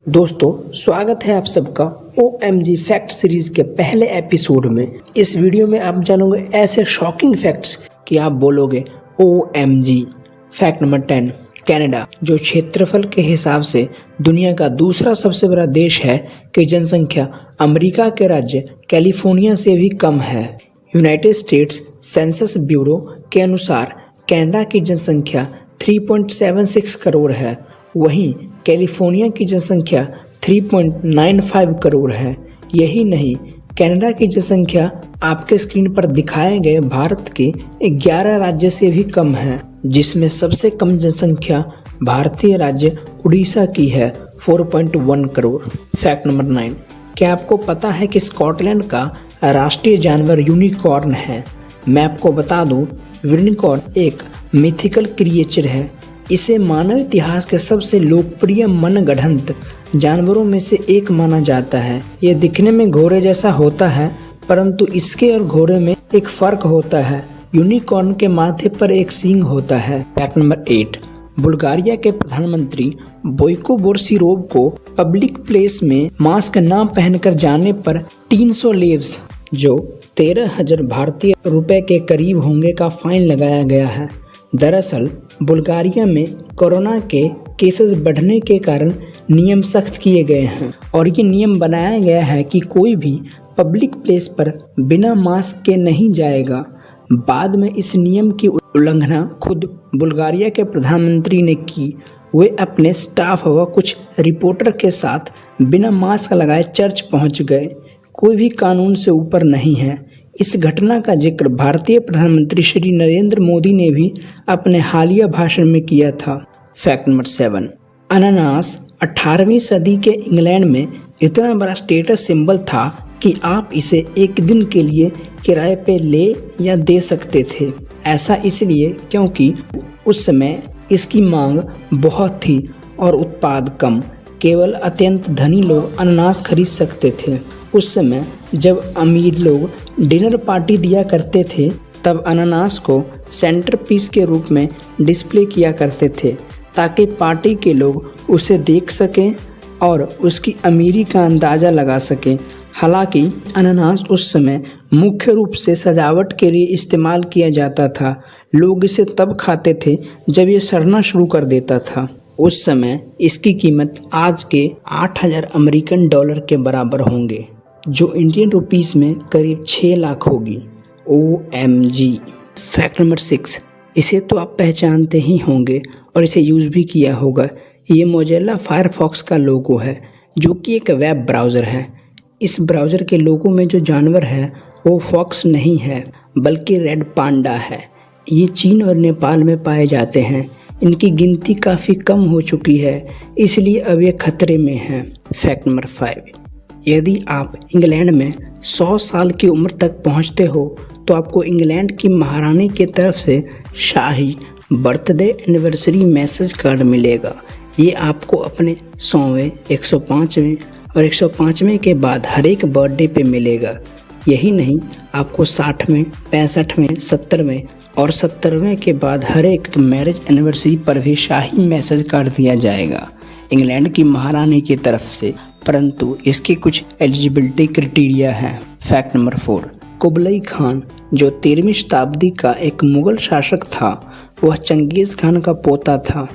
दोस्तों, स्वागत है आप सबका OMG फैक्ट सीरीज के पहले एपिसोड में। इस वीडियो में आप जानोगे ऐसे शॉकिंग फैक्ट्स कि आप बोलोगे OMG। फैक्ट नंबर 10, कनाडा जो क्षेत्रफल के हिसाब से दुनिया का दूसरा सबसे बड़ा देश है की जनसंख्या अमेरिका के राज्य कैलिफोर्निया से भी कम है। यूनाइटेड स्टेट्स सेंसस ब्यूरो के अनुसार कनाडा की जनसंख्या 3.76 करोड़ है, वहीं कैलिफोर्निया की जनसंख्या 3.95 करोड़ है। यही नहीं, कनाडा की जनसंख्या आपके स्क्रीन पर दिखाए गए भारत के 11 राज्य से भी कम है, जिसमें सबसे कम जनसंख्या भारतीय राज्य उड़ीसा की है 4.1 करोड़। फैक्ट नंबर 9, क्या आपको पता है कि स्कॉटलैंड का राष्ट्रीय जानवर यूनिकॉर्न है? मैं आपको बता दूं, यूनिकॉर्न एक मिथिकल क्रिएचर है। इसे मानव इतिहास के सबसे लोकप्रिय मनगढ़ंत जानवरों में से एक माना जाता है। ये दिखने में घोड़े जैसा होता है, परंतु इसके और घोड़े में एक फर्क होता है। यूनिकॉर्न के माथे पर एक सींग होता है। फैक्ट नंबर 8, बुल्गारिया के प्रधानमंत्री बोइको बोर्सिरोव को पब्लिक प्लेस में मास्क न पहनकर जाने पर 300 लेव्स जो 13,000 भारतीय रुपए के करीब होंगे का फाइन लगाया गया है। दरअसल बुल्गारिया में कोरोना के केसेस बढ़ने के कारण नियम सख्त किए गए हैं और ये नियम बनाया गया है कि कोई भी पब्लिक प्लेस पर बिना मास्क के नहीं जाएगा। बाद में इस नियम की उल्लंघना खुद बुल्गारिया के प्रधानमंत्री ने की। वे अपने स्टाफ व कुछ रिपोर्टर के साथ बिना मास्क लगाए चर्च पहुंच गए। कोई भी कानून से ऊपर नहीं है। इस घटना का जिक्र भारतीय प्रधानमंत्री श्री नरेंद्र मोदी ने भी अपने हालिया भाषण में किया था। फैक्ट नंबर 7, अनानास 18वीं सदी के इंग्लैंड में इतना बड़ा स्टेटस सिंबल था कि आप इसे एक दिन के लिए किराए पे ले या दे सकते थे। ऐसा इसलिए क्योंकि उस समय इसकी मांग बहुत थी और उत्पाद कम। केवल अत्यंत धनी लोग अनानास खरीद सकते थे। उस समय जब अमीर लोग डिनर पार्टी दिया करते थे, तब अनानास को सेंटर पीस के रूप में डिस्प्ले किया करते थे ताकि पार्टी के लोग उसे देख सकें और उसकी अमीरी का अंदाज़ा लगा सकें। हालांकि अनानास उस समय मुख्य रूप से सजावट के लिए इस्तेमाल किया जाता था। लोग इसे तब खाते थे जब ये सड़ना शुरू कर देता था। उस समय इसकी कीमत आज के 8,000 अमेरिकन डॉलर के बराबर होंगे, जो इंडियन रुपीस में करीब 6 लाख होगी। OMG। फैक्ट नंबर 6, इसे तो आप पहचानते ही होंगे और इसे यूज़ भी किया होगा। ये मोजिल्ला फायरफॉक्स का लोगो है, जो कि एक वेब ब्राउज़र है। इस ब्राउज़र के लोगो में जो जानवर है वो फॉक्स नहीं है, बल्कि रेड पांडा है। ये चीन और नेपाल में पाए जाते हैं। इनकी गिनती काफ़ी कम हो चुकी है, इसलिए अब ये खतरे में हैं। फैक्ट नंबर 5, यदि आप इंग्लैंड में 100 साल की उम्र तक पहुंचते हो तो आपको इंग्लैंड की महारानी की तरफ से शाही बर्थडे एनिवर्सरी मैसेज कार्ड मिलेगा। ये आपको अपने 100वें, 105वें और 105वें के बाद हर एक बर्थडे पे मिलेगा। यही नहीं, आपको 60वें, 65वें, 70वें और 70वें के बाद हर एक मैरिज एनिवर्सरी पर भी शाही मैसेज कार्ड दिया जाएगा इंग्लैंड की महारानी की तरफ से, परंतु इसके कुछ एलिजिबिलिटी क्राइटेरिया हैं। फैक्ट नंबर 4, कुबलई खान जो 13वीं शताब्दी का एक मुगल शासक था, वह चंगेज़ खान का पोता था।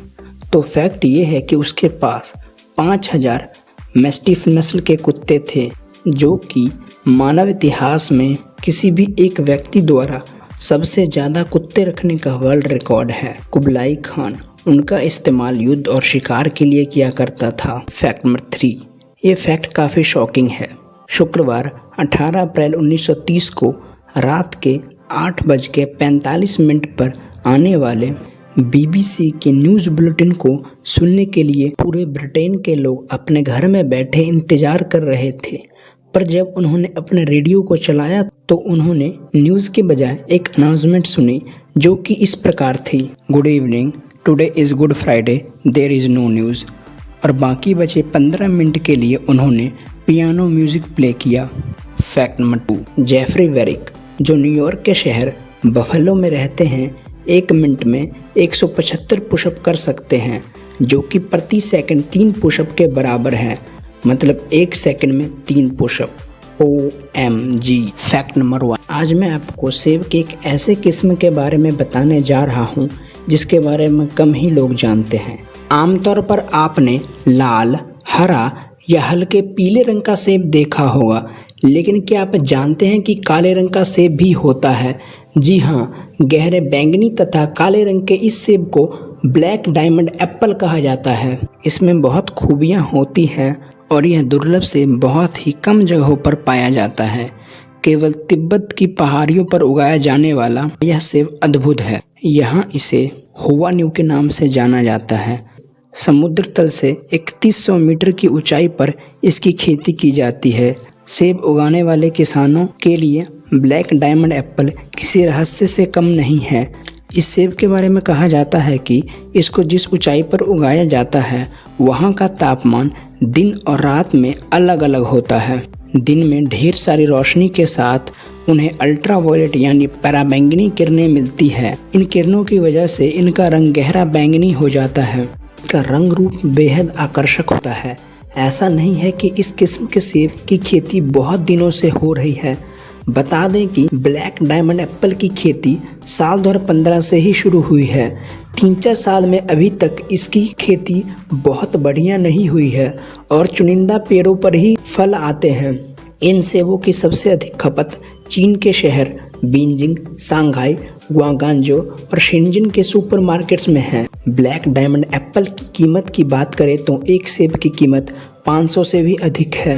तो फैक्ट ये है कि उसके पास 5,000 मैस्टिफ नस्ल के कुत्ते थे, जो कि मानव इतिहास में किसी भी एक व्यक्ति द्वारा सबसे ज़्यादा कुत्ते रखने का वर्ल्ड रिकॉर्ड है। कुबलाई खान उनका इस्तेमाल युद्ध और शिकार के लिए किया करता था। फैक्ट नंबर 3, ये फैक्ट काफ़ी शॉकिंग है। शुक्रवार 18 अप्रैल 1930 को रात के 8:45 पर आने वाले BBC के न्यूज़ बुलेटिन को सुनने के लिए पूरे ब्रिटेन के लोग अपने घर में बैठे इंतज़ार कर रहे थे। पर जब उन्होंने अपने रेडियो को चलाया तो उन्होंने न्यूज़ के बजाय एक अनाउंसमेंट सुनी, जो कि इस प्रकार थी: good evening, today is Good Friday, there is no news. और बाकी बचे 15 मिनट के लिए उन्होंने पियानो म्यूज़िक प्ले किया। फैक्ट नंबर 2, जेफरी वेरिक जो न्यूयॉर्क के शहर बफेलो में रहते हैं, 1 मिनट में 175 पुशअप कर सकते हैं। जो कि प्रति सेकंड 3 पुशअप के बराबर है, मतलब 1 सेकंड में 3 पुशअप। OMG। फैक्ट नंबर 1, आज मैं आपको सेब के एक ऐसे किस्म के बारे में बताने जा रहा हूँ जिसके बारे में कम ही लोग जानते हैं। आमतौर पर आपने लाल, हरा या हल्के पीले रंग का सेब देखा होगा, लेकिन क्या आप जानते हैं कि काले रंग का सेब भी होता है? जी हाँ, गहरे बैंगनी तथा काले रंग के इस सेब को ब्लैक डायमंड एप्पल कहा जाता है। इसमें बहुत खूबियाँ होती हैं और यह दुर्लभ सेब बहुत ही कम जगहों पर पाया जाता है। केवल तिब्बत की पहाड़ियों पर उगाया जाने वाला यह सेब अद्भुत है। यहाँ इसे हुआ न्यू के नाम से जाना जाता है। समुद्र तल से 3100 मीटर की ऊंचाई पर इसकी खेती की जाती है। सेब उगाने वाले किसानों के लिए ब्लैक डायमंड एप्पल किसी रहस्य से कम नहीं है। इस सेब के बारे में कहा जाता है कि इसको जिस ऊंचाई पर उगाया जाता है वहाँ का तापमान दिन और रात में अलग अलग होता है। दिन में ढेर सारी रोशनी के साथ उन्हें अल्ट्रावायलेट यानी पराबैंगनी किरणें मिलती है। इन किरणों की वजह से इनका रंग गहरा बैंगनी हो जाता है। इसका रंग रूप बेहद आकर्षक होता है। ऐसा नहीं है कि इस किस्म के सेब की खेती बहुत दिनों से हो रही है। बता दें कि ब्लैक डायमंड एप्पल की खेती साल 2015 से ही शुरू हुई है। 3-4 साल में अभी तक इसकी खेती बहुत बढ़िया नहीं हुई है और चुनिंदा पेड़ों पर ही फल आते हैं। इन सेबों की सबसे अधिक खपत चीन के शहर बीजिंग, सांघाई, ग्वांगझो और शेंजन के सुपरमार्केट्स में है। ब्लैक डायमंड एप्पल की कीमत की बात करें तो एक सेब की कीमत 500 से भी अधिक है।